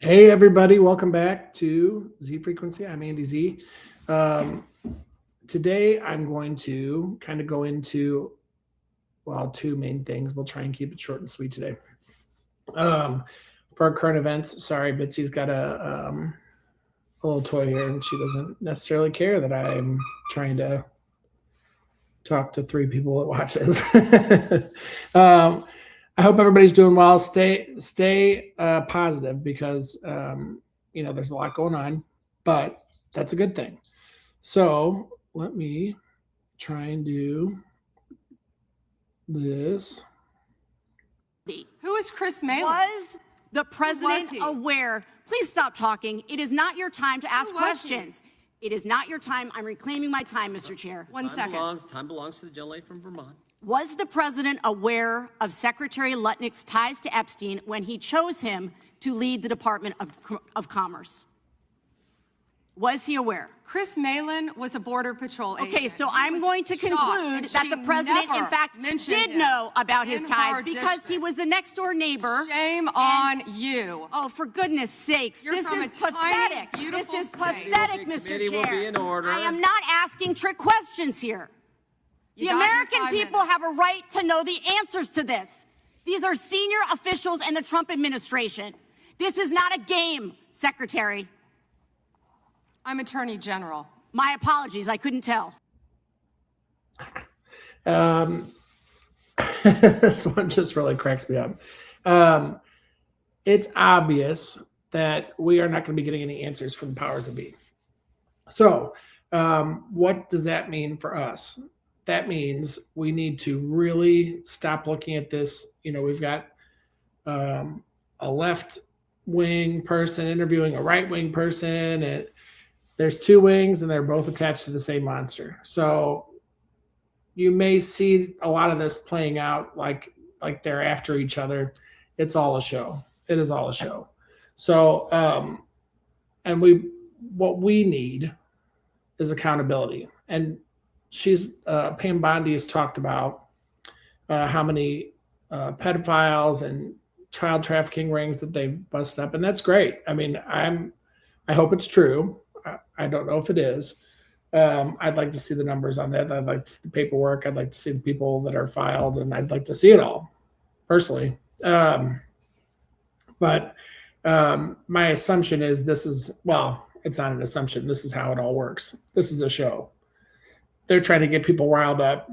Hey, everybody. Welcome back to Z Frequency. I'm Andy Z. Today, I'm going to kind of go into, two main things. We'll try and keep it short and sweet today. For our current events, sorry, Bitsy's got a little toy here, and she doesn't necessarily care that I'm trying to talk to three people that watch this. I hope everybody's doing well. Stay positive because there's a lot going on, but that's a good thing. So let me try and do this. Who is Chris Malin? Was the president aware? Please stop talking. It is not your time to ask questions. It is not your time. I'm reclaiming my time, Mr. Chair. One second. Time belongs to the gentlelady from Vermont. Was the president aware of Secretary Lutnick's ties to Epstein when he chose him to lead the Department of Commerce? Was he aware? Chris Malin was a Border Patrol agent. Okay, so I'm going to conclude that the president, in fact, did know about his ties because he was the next door neighbor. Shame on you. Oh, for goodness sakes. You're this from is a tiny, pathetic. beautiful This is state. pathetic, Mr. Committee Chair. will be in order. I am not asking trick questions here. The American people have a right to know the answers to this. These are senior officials in the Trump administration. This is not a game, Secretary. I'm Attorney General. My apologies, I couldn't tell. This one just really cracks me up. It's obvious that we are not going to be getting any answers from the powers that be. So what does that mean for us? That means we need to really stop looking at this. We've got a left-wing person interviewing a right-wing person, and there's two wings, and they're both attached to the same monster. So you may see a lot of this playing out like they're after each other. It's all a show. It is all a show. So, what we need is accountability. And Pam Bondi has talked about how many pedophiles and child trafficking rings that they've busted up, and that's great. I mean, I hope it's true. I don't know if it is. I'd like to see the numbers on that. I'd like to see the paperwork. I'd like to see the people that are filed, and I'd like to see it all, personally. But my assumption is it's not an assumption. This is how it all works. This is a show. They're trying to get people riled up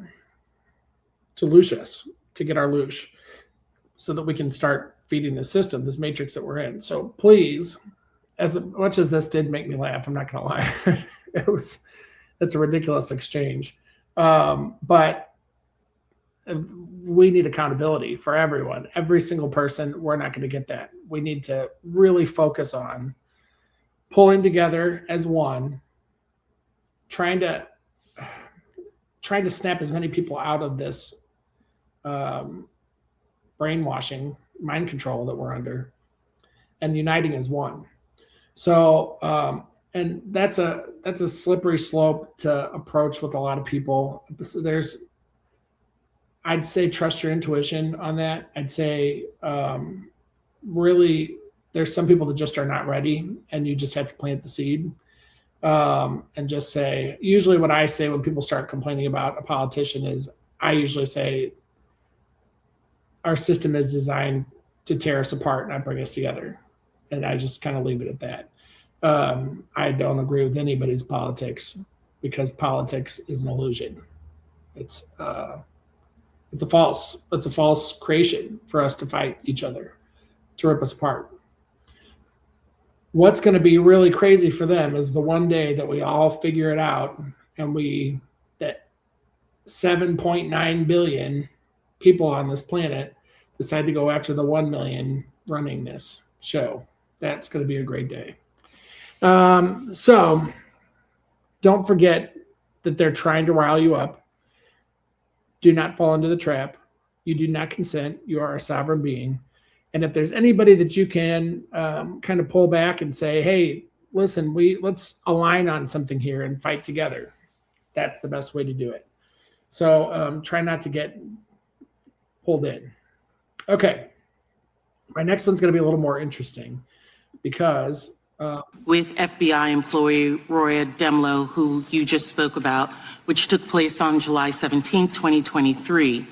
to loosh us, to get our loosh, so that we can start feeding the system, this matrix that we're in. So please, as much as this did make me laugh, I'm not going to lie. It's a ridiculous exchange. But we need accountability for everyone, every single person. We're not going to get that. We need to really focus on pulling together as one, trying to snap as many people out of this brainwashing, mind control that we're under, and uniting as one. So, and that's a slippery slope to approach with a lot of people. I'd say trust your intuition on that. I'd say really there's some people that just are not ready, and you just have to plant the seed. And just say, usually what I say when people start complaining about a politician is, I usually say, our system is designed to tear us apart, not bring us together. And I just kind of leave it at that. I don't agree with anybody's politics, because politics is an illusion. It's a false creation for us to fight each other, to rip us apart. What's going to be really crazy for them is the one day that we all figure it out, and that 7.9 billion people on this planet decide to go after the 1 million running this show. That's going to be a great day. So don't forget that they're trying to rile you up. Do not fall into the trap. You do not consent. You are a sovereign being. And if there's anybody that you can kind of pull back and say, hey, listen, let's align on something here and fight together, that's the best way to do it. So try not to get pulled in. Okay. My next one's going to be a little more interesting. because with FBI employee Roya Demlow, who you just spoke about, which took place on July 17, 2023.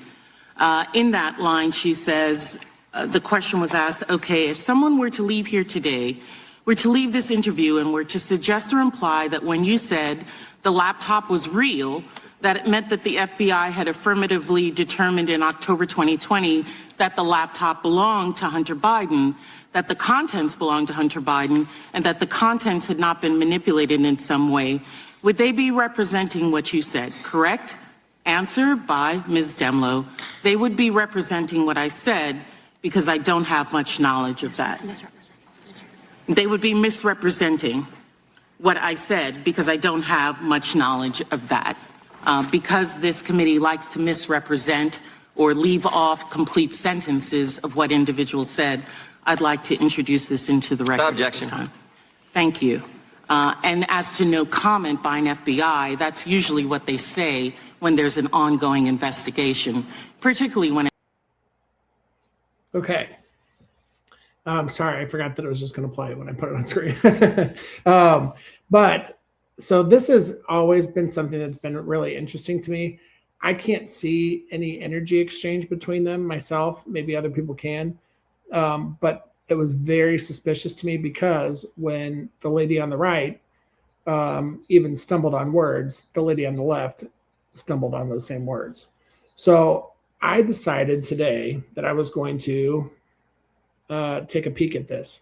In that line, she says, the question was asked, okay, if someone were to leave here today, were to leave this interview and were to suggest or imply that when you said the laptop was real, that it meant that the FBI had affirmatively determined in October 2020 that the laptop belonged to Hunter Biden, that the contents belonged to Hunter Biden, and that the contents had not been manipulated in some way, would they be representing what you said, correct? Answer by Ms. Demlow. They would be representing what I said because I don't have much knowledge of that. They would be misrepresenting what I said because I don't have much knowledge of that. Because this committee likes to misrepresent or leave off complete sentences of what individuals said, I'd like to introduce this into the record. Without objection. At this time. Thank you. And as to no comment by an FBI, that's usually what they say when there's an ongoing investigation, particularly when. Okay. I'm sorry, I forgot that it was just going to play when I put it on screen. But so this has always been something that's been really interesting to me. I can't see any energy exchange between them myself. Maybe other people can. But it was very suspicious to me because when the lady on the right even stumbled on words, the lady on the left stumbled on those same words. So I decided today that I was going to take a peek at this.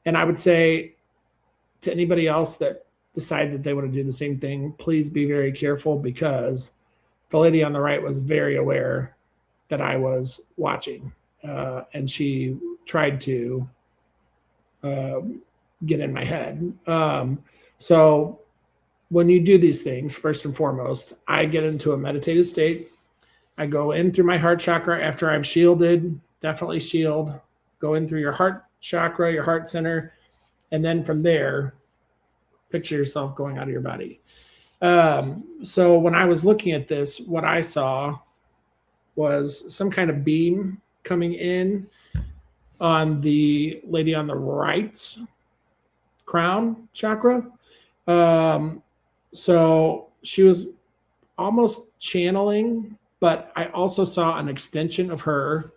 And I would say to anybody else that decides that they want to do the same thing, please be very careful because the lady on the right was very aware that I was watching. And she tried to get in my head. So when you do these things, first and foremost, I get into a meditative state. I go in through my heart chakra after I'm shielded, definitely shield, go in through your heart chakra, your heart center. And then from there, picture yourself going out of your body. So when I was looking at this, what I saw was some kind of beam coming in on the lady on the right's crown chakra. So she was almost channeling, but I also saw an extension of her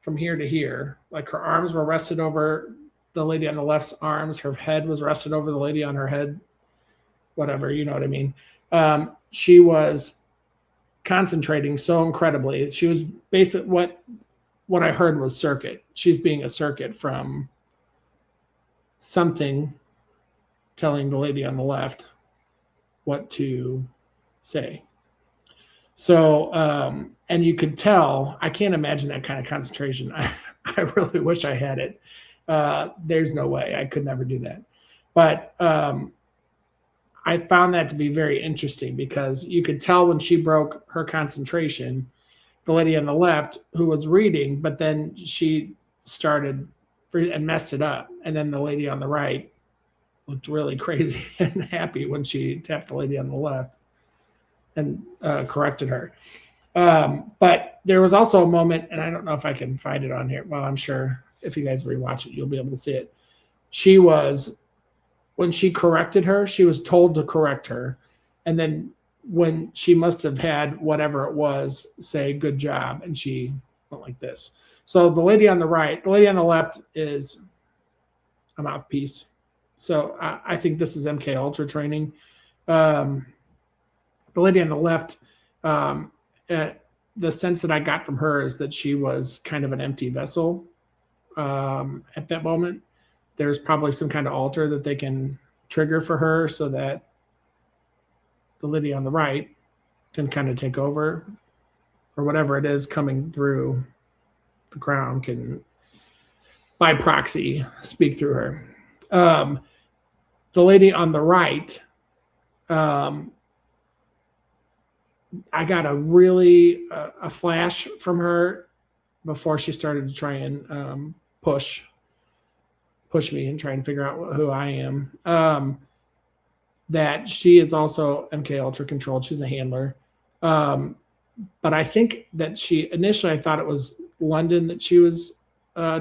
from here to here. Like her arms were rested over the lady on the left's arms. Her head was rested over the lady on her head. Whatever, you know what I mean? She was concentrating so incredibly. She was basically what I heard was circuit. She's being a circuit from something telling the lady on the left what to say. So, and you could tell, I can't imagine that kind of concentration. I really wish I had it. There's no way. I could never do that. But I found that to be very interesting because you could tell when she broke her concentration, the lady on the left who was reading, but then she started and messed it up. And then the lady on the right looked really crazy and happy when she tapped the lady on the left and corrected her. But there was also a moment, and I don't know if I can find it on here. Well, I'm sure if you guys rewatch it, you'll be able to see it. When she corrected her, she was told to correct her. And then when she must have had whatever it was, say, good job. And she went like this. So the lady on the right, the lady on the left is a mouthpiece. So I think this is MK Ultra training. The lady on the left, the sense that I got from her is that she was kind of an empty vessel at that moment. There's probably some kind of altar that they can trigger for her so that the lady on the right can kind of take over, or whatever it is coming through the crown can, by proxy, speak through her. The lady on the right, I got a flash from her before she started to try and push me and try and figure out who I am. That she is also MK Ultra controlled. She's a handler. But I think that initially I thought it was London that she was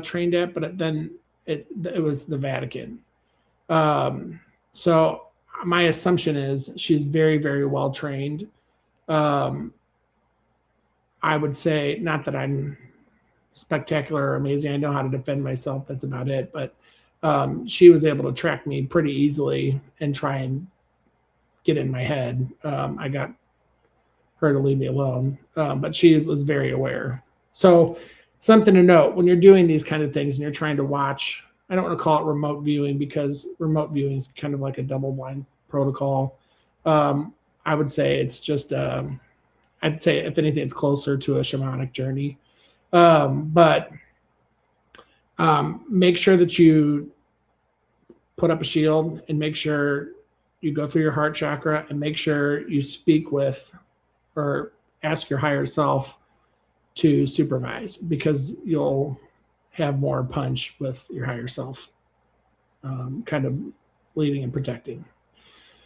trained at, but then it was the Vatican. So my assumption is she's very, very well trained. I would say, not that I'm spectacular or amazing. I know how to defend myself. That's about it. But she was able to track me pretty easily and try and get in my head. I got her to leave me alone, but she was very aware. So something to note when you're doing these kind of things and you're trying to watch, I don't want to call it remote viewing because remote viewing is kind of like a double blind protocol. I would say it's just, I'd say if anything, it's closer to a shamanic journey. But make sure that you put up a shield and make sure you go through your heart chakra and make sure you speak with or ask your higher self to supervise, because you'll have more punch with your higher self, kind of leading and protecting.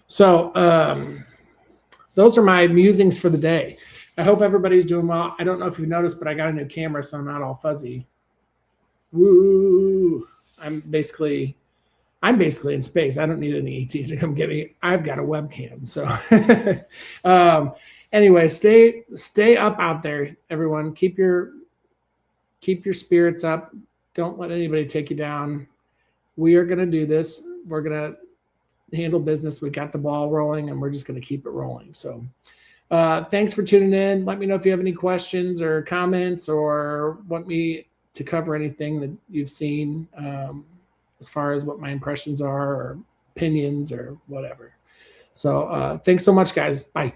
So those are my musings for the day. I hope everybody's doing well. I don't know if you've noticed, but I got a new camera, so I'm not all fuzzy. Woo! I'm basically in space. I don't need any ETs to come get me. I've got a webcam. So anyway, stay up out there, everyone. Keep your spirits up. Don't let anybody take you down. We are going to do this. We're going to handle business. We got the ball rolling, and we're just going to keep it rolling. So thanks for tuning in. Let me know if you have any questions or comments or want me to cover anything that you've seen as far as what my impressions are or opinions or whatever. So thanks so much, guys. Bye.